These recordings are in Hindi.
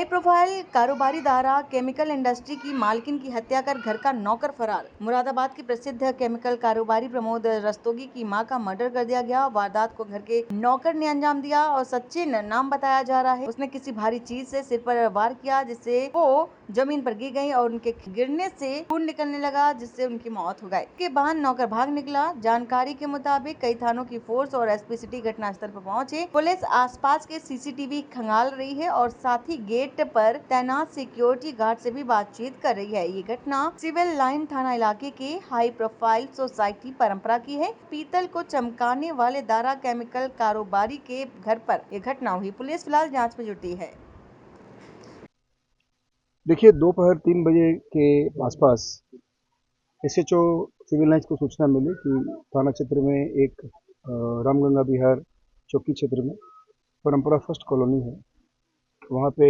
हाई प्रोफाइल कारोबारी दारा केमिकल इंडस्ट्री की मालकिन की हत्या कर घर का नौकर फरार। मुरादाबाद के प्रसिद्ध केमिकल कारोबारी प्रमोद रस्तोगी की मां का मर्डर कर दिया गया। वारदात को घर के नौकर ने अंजाम दिया और सचिन नाम बताया जा रहा है। उसने किसी भारी चीज से सिर पर वार किया जिससे वो जमीन पर गिर गई और उनके गिरने से खून निकलने लगा जिससे उनकी मौत हो गई। इसके बाद नौकर भाग निकला। जानकारी के मुताबिक कई थानों की फोर्स और एसपी सिटी घटनास्थल पर पहुंचे। पुलिस आसपास के सीसीटीवी खंगाल रही है और साथ ही गेट पर तैनात सिक्योरिटी गार्ड से भी बातचीत कर रही है। ये घटना सिविल लाइन थाना इलाके के हाई प्रोफाइल सोसाइटी परंपरा की है। पीतल को चमकाने वाले दारा केमिकल कारोबारी के घर पर यह घटना हुई। पुलिस फिलहाल जांच में जुटी है। देखिए, दोपहर 3 बजे के आसपास एसएचओ सिविल लाइन्स को सूचना मिली कि थाना क्षेत्र में एक रामगंगा विहार चौकी क्षेत्र में परंपरा फर्स्ट कॉलोनी है, वहाँ पे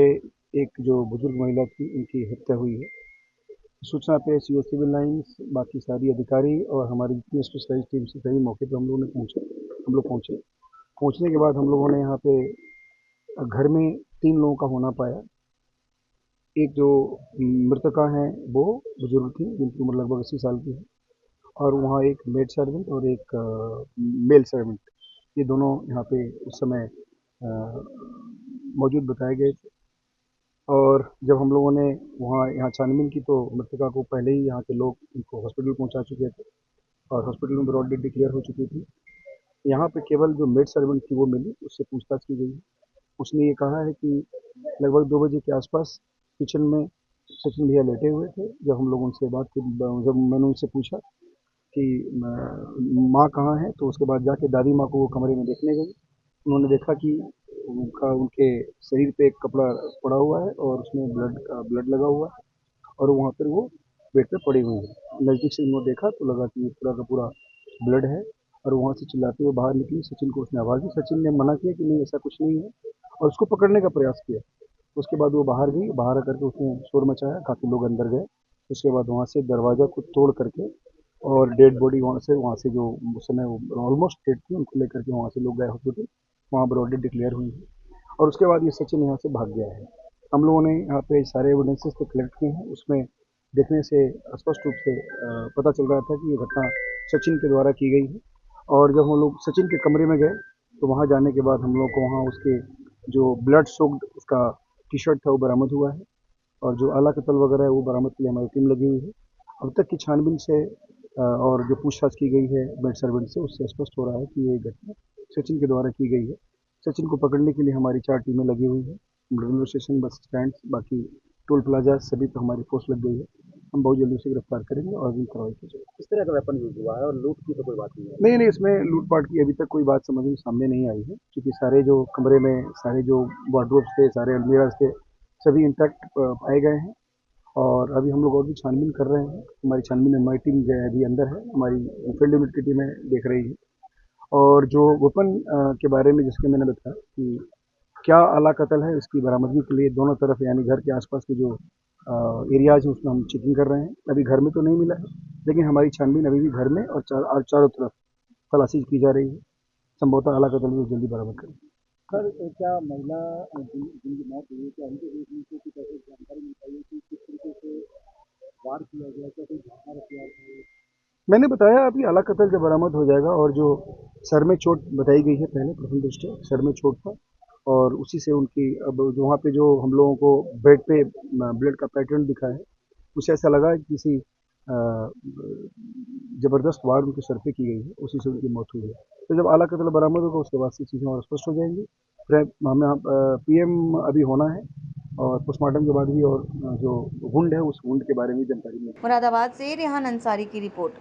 एक जो बुजुर्ग महिला थी उनकी हत्या हुई है। सूचना पे सीओ सिविल लाइन्स, बाकी सारी अधिकारी और हमारी जितनी स्पेशलाइज टीम से सभी मौके पर हम लोग पहुँचे। पहुँचने के बाद हम लोगों ने यहाँ पे घर में 3 लोगों का होना पाया। एक जो मृतका हैं वो बुजुर्ग थी जिनकी उम्र लगभग 80 साल की है, और वहाँ एक मेड सर्वेंट और एक मेल सर्वेंट, ये दोनों यहाँ पे उस समय मौजूद बताए गए थे। और जब हम लोगों ने यहाँ छानबीन की तो मृतका को पहले ही यहाँ के लोग उनको हॉस्पिटल पहुँचा चुके थे और हॉस्पिटल में ब्रॉड डेड डिक्लेयर हो चुकी थी। यहाँ पे केवल जो मेड सर्वेंट थी वो मिली, उससे पूछताछ की गई। उसने ये कहा है कि लगभग 2 बजे के आसपास किचन में सचिन भैया लेटे हुए थे। जब हम लोग उनसे जब मैंने उनसे पूछा कि माँ कहाँ है, तो उसके बाद जाके दादी माँ को वो कमरे में देखने गई। उन्होंने देखा कि उनके शरीर पे एक कपड़ा पड़ा हुआ है और उसमें ब्लड लगा हुआ है और वहाँ पर वो बेड पे पड़ी हुई है। नज़दीक से उन्होंने देखा तो लगा कि ये पूरा का पूरा ब्लड है और वहाँ से चिल्लाते हुए बाहर निकली। सचिन को उसने आवाज़ दी। सचिन ने मना किया कि नहीं, ऐसा कुछ नहीं है, और उसको पकड़ने का प्रयास किया। उसके बाद वो बाहर गई, बाहर आकर के उसने शोर मचाया, काफ़ी लोग अंदर गए। उसके बाद वहाँ से दरवाज़ा को तोड़ करके और डेड बॉडी वहाँ से जो उस समय वो ऑलमोस्ट डेड थी, उनको लेकर के वहाँ से लोग गए हॉस्पिटल। वहाँ ब्रॉड डेड डिक्लेयर हुई है और उसके बाद ये सचिन यहाँ से भाग गया है। हम लोगों ने यहाँ पे सारे एविडेंसेस तो कलेक्ट किए हैं। उसमें देखने से स्पष्ट रूप से पता चल रहा था कि ये घटना सचिन के द्वारा की गई है। और जब हम लोग सचिन के कमरे में गए तो वहाँ जाने के बाद हम लोग को वहाँ उसके जो ब्लड सोक्ड उसका टी शर्ट था वो बरामद हुआ है और जो आला कतल वगैरह है वो बरामद के लिए हमारी टीम लगी हुई है। अब तक की छानबीन से और जो पूछताछ की गई है मेड सर्वेंट से, उससे स्पष्ट हो रहा है कि ये घटना सचिन के द्वारा की गई है। सचिन को पकड़ने के लिए हमारी 4 टीमें लगी हुई है। रेलवे स्टेशन, बस स्टैंड, बाकी टोल प्लाजा सभी पर हमारी फोर्स लग गई है। हम बहुत जल्दी उसे गिरफ्तार करेंगे और भी कार्रवाई की जाएगी। किस तरह का वेपन यूज हुआ है और लूट की तो कोई बात नहीं है? नहीं, इसमें लूटपाट की अभी तक कोई बात समझ में सामने नहीं आई है, क्योंकि सारे जो कमरे में सारे जो वार्डरोब्स थे, सारे अलमीराज थे, सभी इंटैक्ट पाए गए हैं। और अभी हम लोग और भी छानबीन कर रहे हैं। हमारी छानबीन में हमारी टीम जो है अभी अंदर है, हमारी फील्ड यूनिट की टीमें देख रही है। और जो वेपन के बारे में जिसके मैंने बताया कि क्या आला कत्ल है, इसकी बरामदगी के लिए दोनों तरफ यानी घर के आसपास के जो एरियाज हैं उसमें हम चेकिंग कर रहे हैं। अभी घर में तो नहीं मिला है, लेकिन हमारी छानबीन अभी भी घर में और चारों तरफ तलाशी की जा रही है। संभवतः आला कत्ल भी जल्दी बरामद करेंगे। सर, क्या महिला जिनकी मौत हुई है, क्या उनके कुछ ऐसी जानकारी मिल पाई है कि किस तरीके से वार किया गया, क्या कोई घटना हथियार था? मैंने बताया अभी आला कत्ल जब बरामद हो जाएगा। और जो सर में चोट बताई गई है, पहले प्रथम दृष्टया सर में चोट था और उसी से उनकी अब जो वहाँ पे जो हम लोगों को बेड पे ब्लड का पैटर्न दिखा है, उसे ऐसा लगा कि किसी जबरदस्त वार उनके सर पे की गई है, उसी से उनकी मौत हुई है। तो जब आला कत्ल बरामद होगा उसके बाद से चीज़ें और स्पष्ट हो जाएंगी। फिर हमें पीएम अभी होना है और पोस्टमार्टम के बाद भी और जो वुंड है उस वुंड के बारे में जानकारी मिलेगी। मुरादाबाद से रेहान अंसारी की रिपोर्ट।